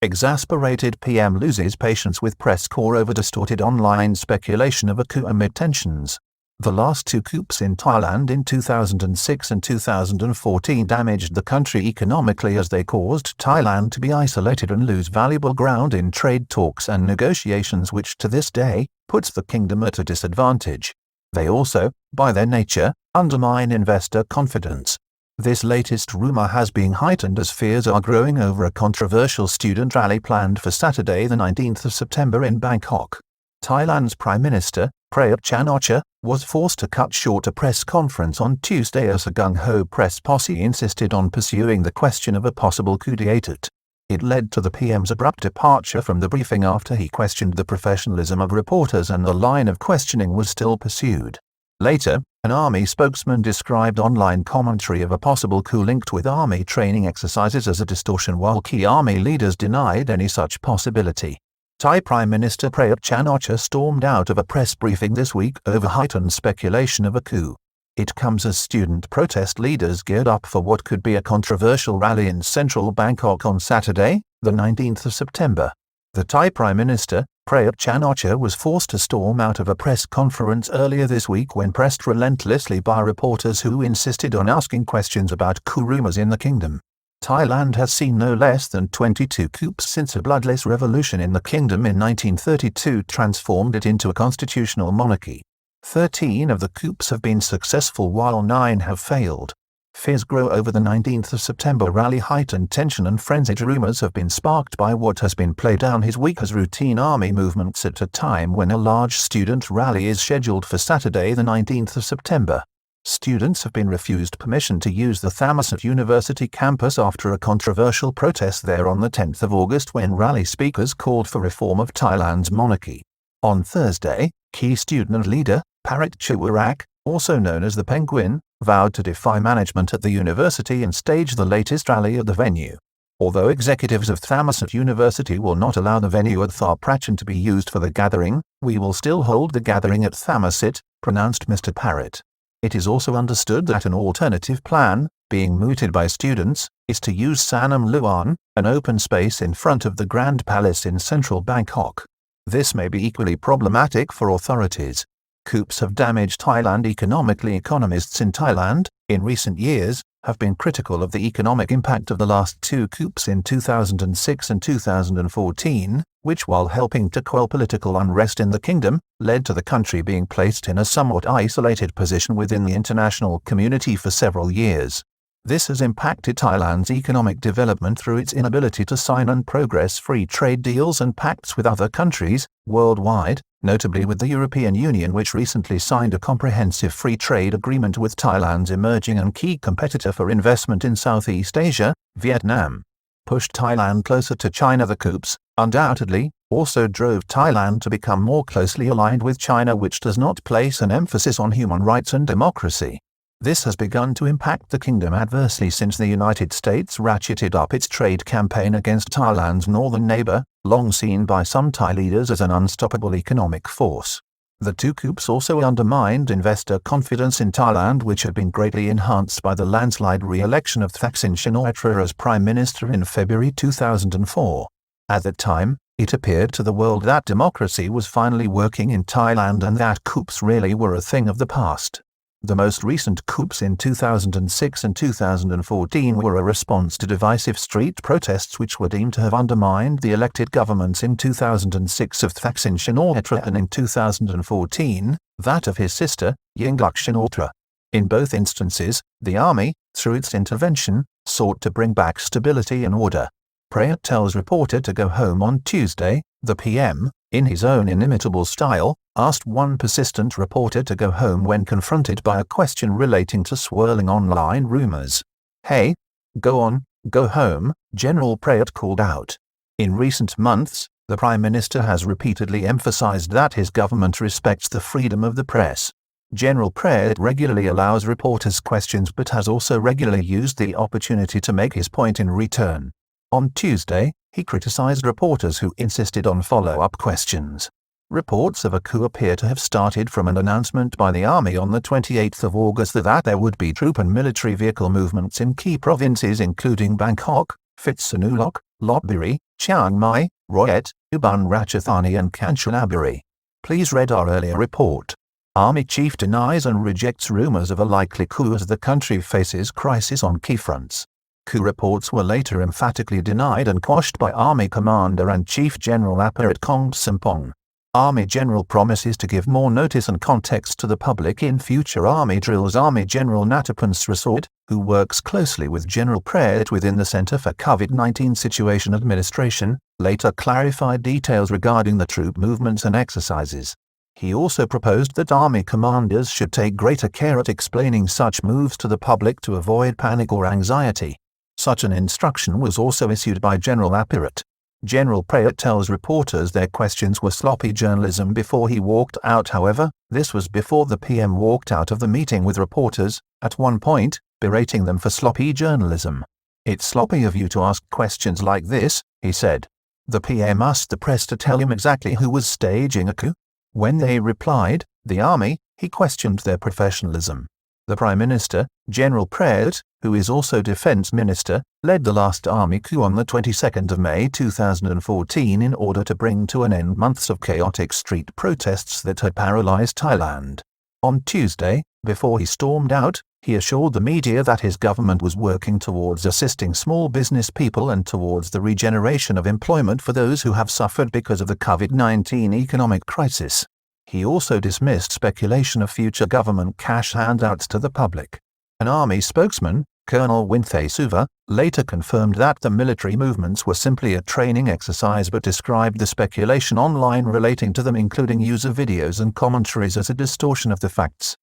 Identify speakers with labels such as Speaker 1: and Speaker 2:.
Speaker 1: Exasperated PM loses patience with press corps over distorted online speculation of a coup amid tensions. The last two coups in Thailand in 2006 and 2014 damaged the country economically as they caused Thailand to be isolated and lose valuable ground in trade talks and negotiations, which to this day puts the kingdom at a disadvantage. They also, by their nature, undermine investor confidence. This latest rumour has been heightened as fears are growing over a controversial student rally planned for Saturday the 19th of September in Bangkok. Thailand's Prime Minister, Prayut Chan-o-cha, was forced to cut short a press conference on Tuesday as a gung-ho press posse insisted on pursuing the question of a possible coup d'état. It led to the PM's abrupt departure from the briefing after he questioned the professionalism of reporters, and the line of questioning was still pursued. Later, an army spokesman described online commentary of a possible coup linked with army training exercises as a distortion, while key army leaders denied any such possibility. Thai Prime Minister Prayut Chan-o-cha stormed out of a press briefing this week over heightened speculation of a coup. It comes as student protest leaders geared up for what could be a controversial rally in central Bangkok on Saturday, the 19th of September. The Thai Prime Minister, Prayut Chan-o-cha, was forced to storm out of a press conference earlier this week when pressed relentlessly by reporters who insisted on asking questions about coup rumours in the kingdom. Thailand has seen no less than 22 coups since a bloodless revolution in the kingdom in 1932 transformed it into a constitutional monarchy. 13 of the coups have been successful while 9 have failed. Fears grow over the 19th of September rally. Heightened tension and frenzied rumours have been sparked by what has been played down his week as routine army movements at a time when a large student rally is scheduled for Saturday the 19th of September. Students have been refused permission to use the Thammasat University campus after a controversial protest there on the 10th of August when rally speakers called for reform of Thailand's monarchy. On Thursday, key student leader, Parit Chawarak, also known as the Penguin, vowed to defy management at the university and stage the latest rally at the venue. Although executives of Thammasat University will not allow the venue at Thar Prachan to be used for the gathering, we will still hold the gathering at Thammasat, pronounced Mr. Parit. It is also understood that an alternative plan, being mooted by students, is to use Sanam Luan, an open space in front of the Grand Palace in central Bangkok. This may be equally problematic for authorities. Coups have damaged Thailand economically. Economists in Thailand, in recent years, have been critical of the economic impact of the last two coups in 2006 and 2014, which, while helping to quell political unrest in the kingdom, led to the country being placed in a somewhat isolated position within the international community for several years. This has impacted Thailand's economic development through its inability to sign and progress free trade deals and pacts with other countries worldwide, notably with the European Union, which recently signed a comprehensive free trade agreement with Thailand's emerging and key competitor for investment in Southeast Asia, Vietnam. Pushed Thailand closer to China. The coups, undoubtedly, also drove Thailand to become more closely aligned with China, which does not place an emphasis on human rights and democracy. This has begun to impact the kingdom adversely since the United States ratcheted up its trade campaign against Thailand's northern neighbor, long seen by some Thai leaders as an unstoppable economic force. The two coups also undermined investor confidence in Thailand, which had been greatly enhanced by the landslide re-election of Thaksin Shinawatra as Prime Minister in February 2004. At that time, it appeared to the world that democracy was finally working in Thailand and that coups really were a thing of the past. The most recent coups in 2006 and 2014 were a response to divisive street protests which were deemed to have undermined the elected governments in 2006 of Thaksin Shinawatra and in 2014, that of his sister, Yingluck Shinawatra. In both instances, the army, through its intervention, sought to bring back stability and order. Prayut tells reporter to go home on Tuesday. The PM, in his own inimitable style, asked one persistent reporter to go home when confronted by a question relating to swirling online rumours. "Hey, go on, go home," General Prayut called out. In recent months, the Prime Minister has repeatedly emphasised that his government respects the freedom of the press. General Prayut regularly allows reporters questions but has also regularly used the opportunity to make his point in return. On Tuesday, he criticised reporters who insisted on follow-up questions. Reports of a coup appear to have started from an announcement by the army on the 28th of August that there would be troop and military vehicle movements in key provinces including Bangkok, Phitsanulok, Lopburi, Chiang Mai, Royet, Ubon Ratchathani and Kanchanaburi. Please read our earlier report. Army chief denies and rejects rumors of a likely coup as the country faces crisis on key fronts. Coup reports were later emphatically denied and quashed by Army Commander and Chief General Aparat Kong Sampong. Army General promises to give more notice and context to the public in future Army drills. Army General Natapan Srisod, who works closely with General Prayat within the Center for COVID-19 Situation Administration, later clarified details regarding the troop movements and exercises. He also proposed that Army commanders should take greater care at explaining such moves to the public to avoid panic or anxiety. Such an instruction was also issued by General Aparat. General Prayat tells reporters their questions were sloppy journalism before he walked out. However, this was before the PM walked out of the meeting with reporters, at one point, berating them for sloppy journalism. "It's sloppy of you to ask questions like this," he said. The PM asked the press to tell him exactly who was staging a coup. When they replied, "the army," he questioned their professionalism. The Prime Minister, General Prayat, who is also Defence Minister, led the last army coup on the 22nd of May 2014 in order to bring to an end months of chaotic street protests that had paralysed Thailand. On Tuesday, before he stormed out, he assured the media that his government was working towards assisting small business people and towards the regeneration of employment for those who have suffered because of the COVID-19 economic crisis. He also dismissed speculation of future government cash handouts to the public. An army spokesman, Colonel Winthay Suva, later confirmed that the military movements were simply a training exercise but described the speculation online relating to them, including user videos and commentaries, as a distortion of the facts.